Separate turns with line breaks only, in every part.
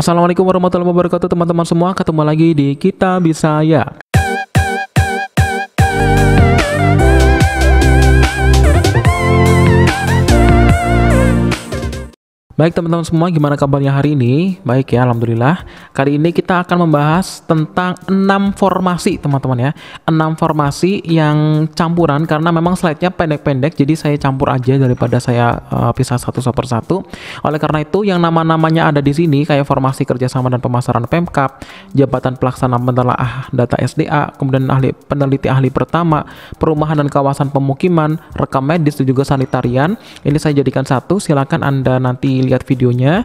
Assalamualaikum warahmatullahi wabarakatuh teman-teman semua, ketemu lagi di Kita Bisa Ya. Baik teman-teman semua, gimana kabarnya hari ini? Baik ya, alhamdulillah. Kali ini kita akan membahas tentang 6 formasi teman-teman ya. 6 formasi yang campuran karena memang slide-nya pendek-pendek, jadi saya campur aja daripada saya pisah satu persatu. Oleh karena itu yang nama-namanya ada di sini kayak formasi kerjasama dan pemasaran Pemkab, jabatan pelaksana penelaah data SDA, kemudian peneliti ahli pertama, perumahan dan kawasan pemukiman, rekam medis dan juga sanitarian. Ini saya jadikan satu, silakan Anda nanti lihat videonya.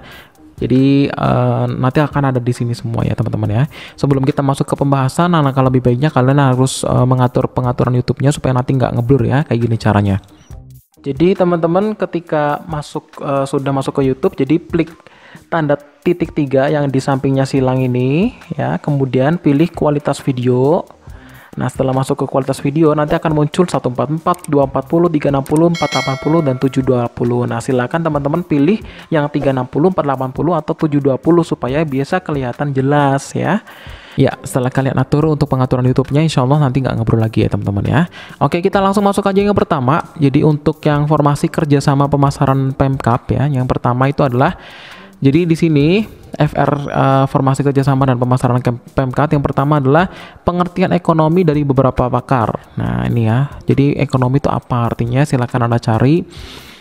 Jadi nanti akan ada di sini semua ya teman-teman ya. Sebelum kita masuk ke pembahasan, alangkah lebih baiknya kalian harus mengatur pengaturan YouTube-nya supaya nanti nggak ngeblur ya. Kayak gini caranya. Jadi teman-teman ketika sudah masuk ke YouTube, jadi klik tanda titik 3 yang di sampingnya silang ini ya. Kemudian pilih kualitas video. Nah, setelah masuk ke kualitas video, nanti akan muncul 144, 240, 360, 480, dan 720. Nah, silakan teman-teman pilih yang 360, 480, atau 720 supaya bisa kelihatan jelas ya. Ya, setelah kalian atur untuk pengaturan YouTube-nya, insya Allah nanti nggak ngeblur lagi ya teman-teman ya. Oke, kita langsung masuk aja yang pertama. Jadi untuk yang formasi kerjasama pemasaran Pemkab ya, yang pertama itu adalah, jadi di sini formasi kerjasama dan pemasaran Pemkab yang pertama adalah pengertian ekonomi dari beberapa pakar. Nah ini ya, jadi ekonomi itu apa artinya? Silakan Anda cari.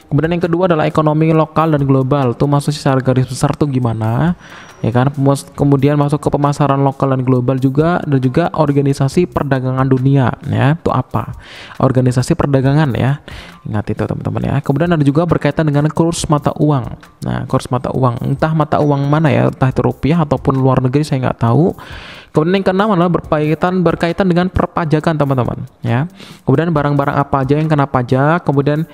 Kemudian yang kedua adalah ekonomi lokal dan global. Tuh maksudnya secara garis besar tuh gimana? Ya kan? Kemudian masuk ke pemasaran lokal dan global juga, dan juga organisasi perdagangan dunia ya. Itu apa? Organisasi perdagangan ya. Ingat itu teman-teman ya. Kemudian ada juga berkaitan dengan kurs mata uang. Nah, kurs mata uang, entah mata uang mana ya, entah itu rupiah ataupun luar negeri, saya nggak tahu. Kemudian yang keenam adalah berkaitan dengan perpajakan teman-teman ya. Kemudian barang-barang apa aja yang kena pajak. Kemudian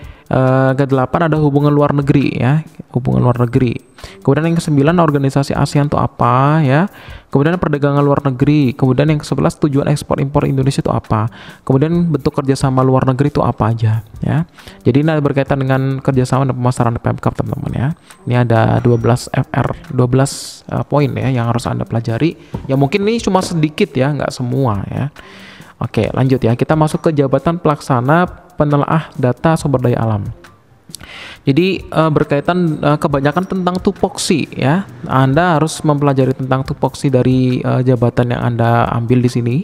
ke-8 ada hubungan luar negeri ya, hubungan luar negeri. Kemudian yang ke-9 organisasi ASEAN itu apa ya. Kemudian perdagangan luar negeri. Kemudian yang ke-11 tujuan ekspor impor Indonesia itu apa. Kemudian bentuk kerjasama luar negeri itu apa aja ya. Jadi ini berkaitan dengan kerjasama dan pemasaran Pemkab teman-teman ya. Ini ada 12 poin ya yang harus Anda pelajari. Ya mungkin ini cuma sedikit ya, nggak semua ya. Oke, lanjut ya. Kita masuk ke jabatan pelaksana penelaah data sumber daya alam. Jadi berkaitan kebanyakan tentang tupoksi ya. Anda harus mempelajari tentang tupoksi dari jabatan yang Anda ambil di sini.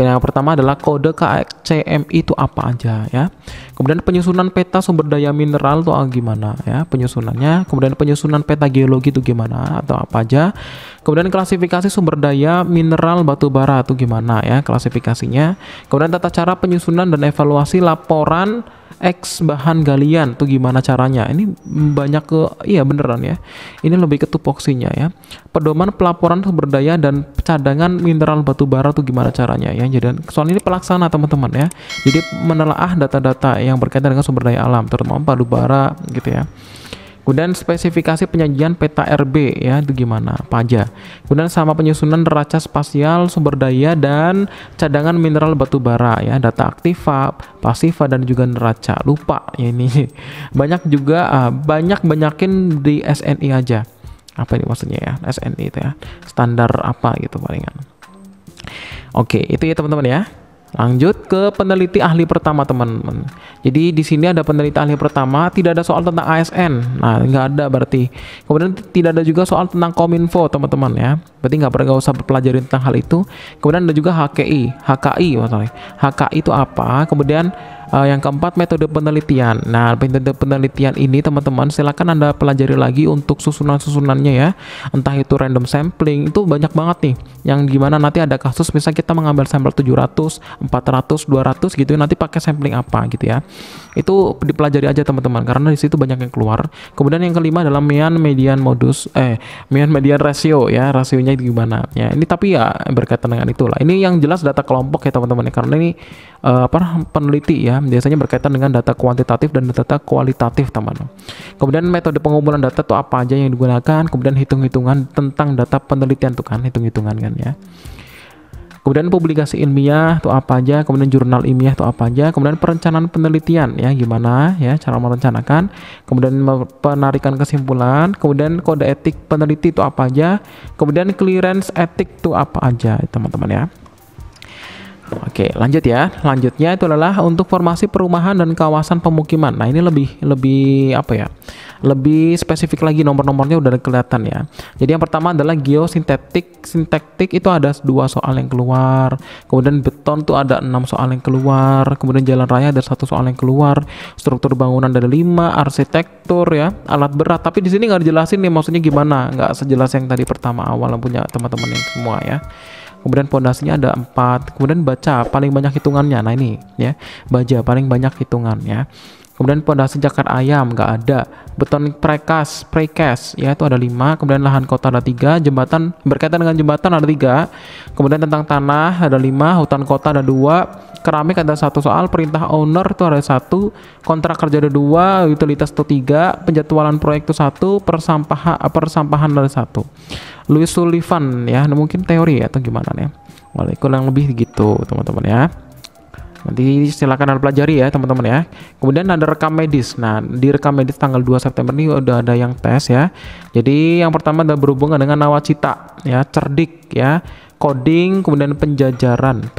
Yang pertama adalah kode KCMI itu apa aja ya. Kemudian penyusunan peta sumber daya mineral itu gimana ya penyusunannya. Kemudian penyusunan peta geologi itu gimana atau apa aja. Kemudian klasifikasi sumber daya mineral batu bara itu gimana ya klasifikasinya. Kemudian tata cara penyusunan dan evaluasi laporan X bahan galian tuh gimana caranya. Ini banyak iya beneran ya. Ini lebih ke tupoksinya ya. Pedoman pelaporan sumber daya dan cadangan mineral batu bara tuh gimana caranya ya. Jadi soal ini pelaksana teman-teman ya. Jadi menelaah data-data yang berkaitan dengan sumber daya alam, terutama batu bara gitu ya. Kemudian spesifikasi penyajian peta RB ya, itu gimana, apa aja. Kemudian sama penyusunan neraca spasial sumber daya dan cadangan mineral batu bara ya, data aktiva, pasiva dan juga neraca. Lupa ya ini. Banyak juga banyakin di SNI aja. Apa ini maksudnya ya? SNI itu ya. Standar apa gitu palingan. Oke, itu ya teman-teman ya. Lanjut ke peneliti ahli pertama teman-teman. Jadi di sini ada peneliti ahli pertama, tidak ada soal tentang ASN. Nah, nggak ada berarti. Kemudian tidak ada juga soal tentang Kominfo teman-teman ya. Berarti nggak usah pelajari tentang hal itu. Kemudian ada juga HKI maksudnya. HKI itu apa? Kemudian yang keempat metode penelitian. Nah, metode penelitian ini teman-teman silakan Anda pelajari lagi untuk susunan-susunannya ya. Entah itu random sampling, itu banyak banget nih. Yang gimana nanti ada kasus misal kita mengambil sampel 700, 400, 200 gitu nanti pakai sampling apa gitu ya. Itu dipelajari aja teman-teman karena di situ banyak yang keluar. Kemudian yang kelima adalah median median ratio ya. Rasionya itu gimana ya. Ini tapi ya berkaitan dengan itulah. Ini yang jelas data kelompok ya teman-teman ya. Karena ini peneliti ya. Biasanya berkaitan dengan data kuantitatif dan data kualitatif teman-teman. Kemudian metode pengumpulan data itu apa aja yang digunakan. Kemudian hitung-hitungan tentang data penelitian tuh kan, hitung-hitungan kan ya. Kemudian publikasi ilmiah itu apa aja, kemudian jurnal ilmiah itu apa aja, kemudian perencanaan penelitian ya gimana ya cara merencanakan, kemudian penarikan kesimpulan, kemudian kode etik peneliti itu apa aja, kemudian clearance etik itu apa aja teman-teman ya. Oke, lanjut ya. Lanjutnya itu adalah untuk formasi perumahan dan kawasan pemukiman. Nah, ini lebih apa ya? Lebih spesifik lagi, nomor-nomornya udah kelihatan ya. Jadi yang pertama adalah geosintetik. Sintektik itu ada 2 soal yang keluar. Kemudian beton tuh ada 6 soal yang keluar. Kemudian jalan raya ada 1 soal yang keluar. Struktur bangunan ada 5, arsitektur ya, alat berat. Tapi di sini nggak dijelasin nih maksudnya gimana. Nggak sejelas yang tadi pertama awal yang punya teman-teman yang semua ya. Kemudian pondasinya ada 4, kemudian baja paling banyak hitungannya. Nah ini ya, baja paling banyak hitungannya. Kemudian pondasi cakar ayam nggak ada, beton precast ya itu ada 5, kemudian lahan kota ada 3, jembatan berkaitan dengan jembatan ada 3, kemudian tentang tanah ada 5, hutan kota ada 2, keramik ada 1 soal, perintah owner itu ada 1, kontrak kerja ada 2, utilitas itu 3, penjadwalan proyek itu 1, persampahan ada 1. Louis Sullivan ya, mungkin teori ya atau gimana ya, kurang lebih gitu teman-teman ya. Nanti silakan Anda pelajari ya teman-teman ya. Kemudian ada rekam medis. Nah, di rekam medis tanggal 2 September ini udah ada yang tes ya. Jadi yang pertama adalah berhubungan dengan nawacita ya, cerdik ya, coding, kemudian penjajaran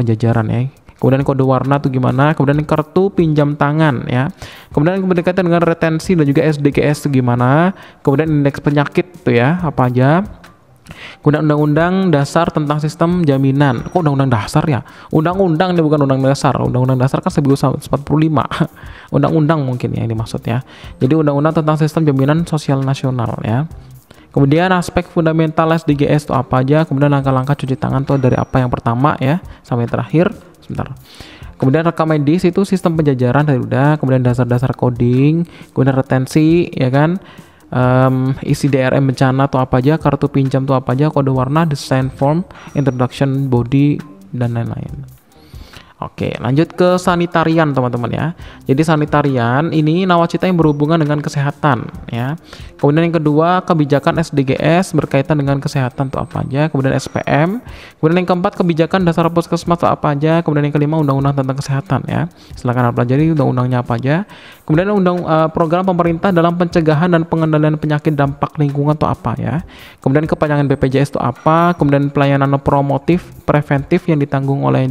ya. Kemudian kode warna tuh gimana, kemudian kartu pinjam tangan ya. Kemudian berkaitan dengan retensi dan juga SDGs tuh gimana. Kemudian indeks penyakit tuh ya, apa aja. Kemudian undang-undang dasar tentang sistem jaminan. Kok undang-undang dasar ya? Undang-undang ini bukan undang dasar. Undang-undang dasar kan 1945. Undang-undang mungkin ya ini maksudnya. Jadi undang-undang tentang sistem jaminan sosial nasional ya. Kemudian aspek fundamental SDGs itu apa aja. Kemudian langkah-langkah cuci tangan tuh dari apa yang pertama ya sampai terakhir. Sebentar. Kemudian rekam medis itu sistem penjajaran tadi udah. Kemudian dasar-dasar coding. Kemudian retensi ya kan. Isi DRM bencana atau apa aja, kartu pinjam tuh apa aja, kode warna, design form, introduction body dan lain-lain. Oke, lanjut ke sanitarian teman-teman ya. Jadi sanitarian ini nawacita yang berhubungan dengan kesehatan ya. Kemudian yang kedua kebijakan SDGs berkaitan dengan kesehatan tuh apa aja. Kemudian SPM. Kemudian yang keempat kebijakan dasar puskesmas tuh apa aja. Kemudian yang kelima undang-undang tentang kesehatan ya. Silakan Anda pelajari undang-undangnya apa aja. Kemudian program pemerintah dalam pencegahan dan pengendalian penyakit dampak lingkungan tuh apa ya. Kemudian kepanjangan BPJS tuh apa. Kemudian pelayanan promotif preventif yang ditanggung oleh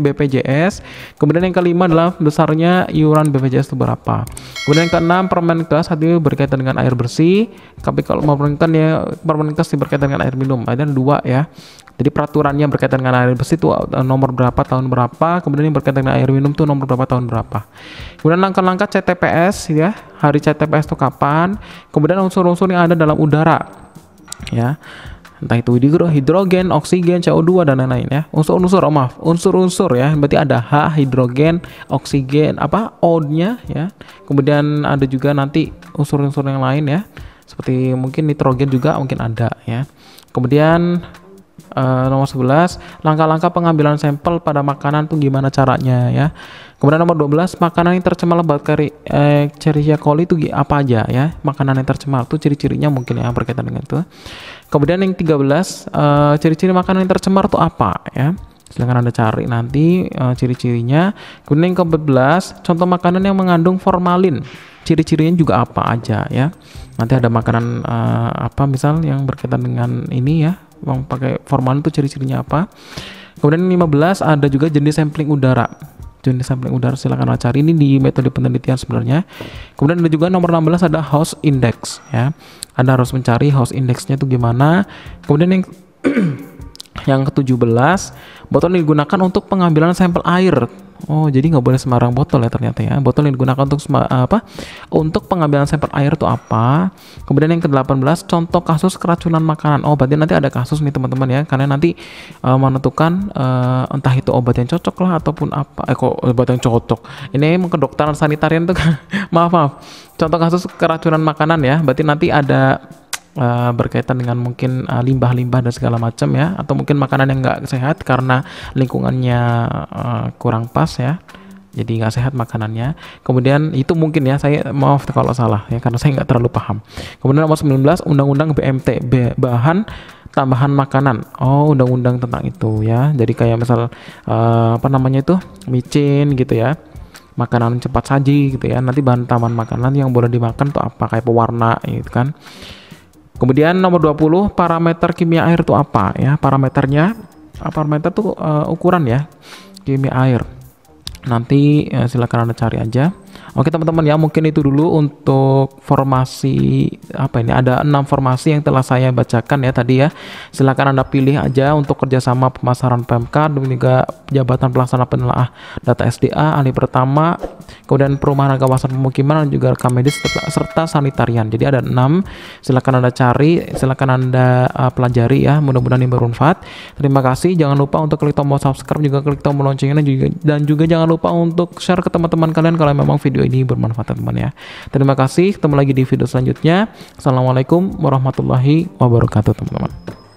BPJS. Kemudian yang kelima adalah besarnya iuran BPJS itu berapa. Kemudian yang keenam Permenkes itu berkaitan dengan air bersih. Tapi kalau mau Permenkes berkaitan dengan air minum. Ada 2 ya. Jadi peraturannya berkaitan dengan air bersih itu nomor berapa tahun berapa. Kemudian yang berkaitan dengan air minum itu nomor berapa tahun berapa. Kemudian langkah-langkah CTPS ya. Hari CTPS itu kapan. Kemudian unsur-unsur yang ada dalam udara ya. Entah itu hidrogen, oksigen, CO2 dan lain-lain ya. Unsur-unsur ya. Berarti ada H, hidrogen, oksigen, O-nya ya. Kemudian ada juga nanti unsur-unsur yang lain ya. Seperti mungkin nitrogen juga mungkin ada ya. Kemudian nomor 11 langkah-langkah pengambilan sampel pada makanan tuh gimana caranya ya. Kemudian nomor 12 makanan yang tercemar bakteri Escherichia coli itu apa aja ya. Makanan yang tercemar tuh ciri-cirinya mungkin ya berkaitan dengan itu. Kemudian yang 13 ciri-ciri makanan yang tercemar tuh apa ya. Silahkan Anda cari nanti ciri-cirinya. Kemudian yang ke-14 contoh makanan yang mengandung formalin. Ciri-cirinya juga apa aja ya. Nanti ada makanan apa misal yang berkaitan dengan ini ya. Yang pakai formalin itu ciri-cirinya apa. Kemudian 15 ada juga jenis sampling udara. Jenis sampling udara silakan cari ini di metode penelitian sebenarnya. Kemudian ada juga nomor 16 ada house index ya. Anda harus mencari house indexnya itu gimana. Kemudian yang yang ke-17 botol yang digunakan untuk pengambilan sampel air. Oh, jadi nggak boleh sembarang botol ya ternyata ya. Botol yang digunakan untuk untuk pengambilan sampel air itu apa. Kemudian yang ke-18 contoh kasus keracunan makanan. Oh, berarti nanti ada kasus nih teman-teman ya. Karena nanti menentukan entah itu obat yang cocok lah ataupun apa. Kok obat yang cocok. Ini emang kedokteran sanitarian tuh maaf. Contoh kasus keracunan makanan ya. Berarti nanti ada berkaitan dengan mungkin limbah-limbah dan segala macam ya, atau mungkin makanan yang nggak sehat karena lingkungannya kurang pas ya, jadi nggak sehat makanannya. Kemudian itu mungkin ya, saya maaf kalau salah ya karena saya nggak terlalu paham. Kemudian nomor 19 Undang-Undang BMT bahan tambahan makanan. Oh, undang-undang tentang itu ya. Jadi kayak misal apa namanya itu? Micin gitu ya. Makanan cepat saji gitu ya. Nanti bahan tambahan makanan yang boleh dimakan tuh apa? Kayak pewarna gitu kan. Kemudian nomor 20, parameter kimia air itu apa ya? Parameter tuh ukuran ya kimia air. Nanti silakan Anda cari aja. Oke teman-teman ya, mungkin itu dulu untuk formasi apa ini, ada 6 formasi yang telah saya bacakan ya tadi ya. Silakan Anda pilih aja untuk kerjasama pemasaran PMK dan juga jabatan pelaksana penelaah data SDA, ahli pertama, kemudian perumahan kawasan pemukiman dan juga rekam medis serta sanitarian. Jadi ada 6, silakan Anda cari, silakan Anda pelajari ya, mudah-mudahan ini bermanfaat. Terima kasih, jangan lupa untuk klik tombol subscribe, juga klik tombol loncengnya dan juga jangan lupa untuk share ke teman-teman kalian kalau memang video ini bermanfaat teman ya. Terima kasih, ketemu lagi di video selanjutnya. Assalamualaikum warahmatullahi wabarakatuh teman-teman.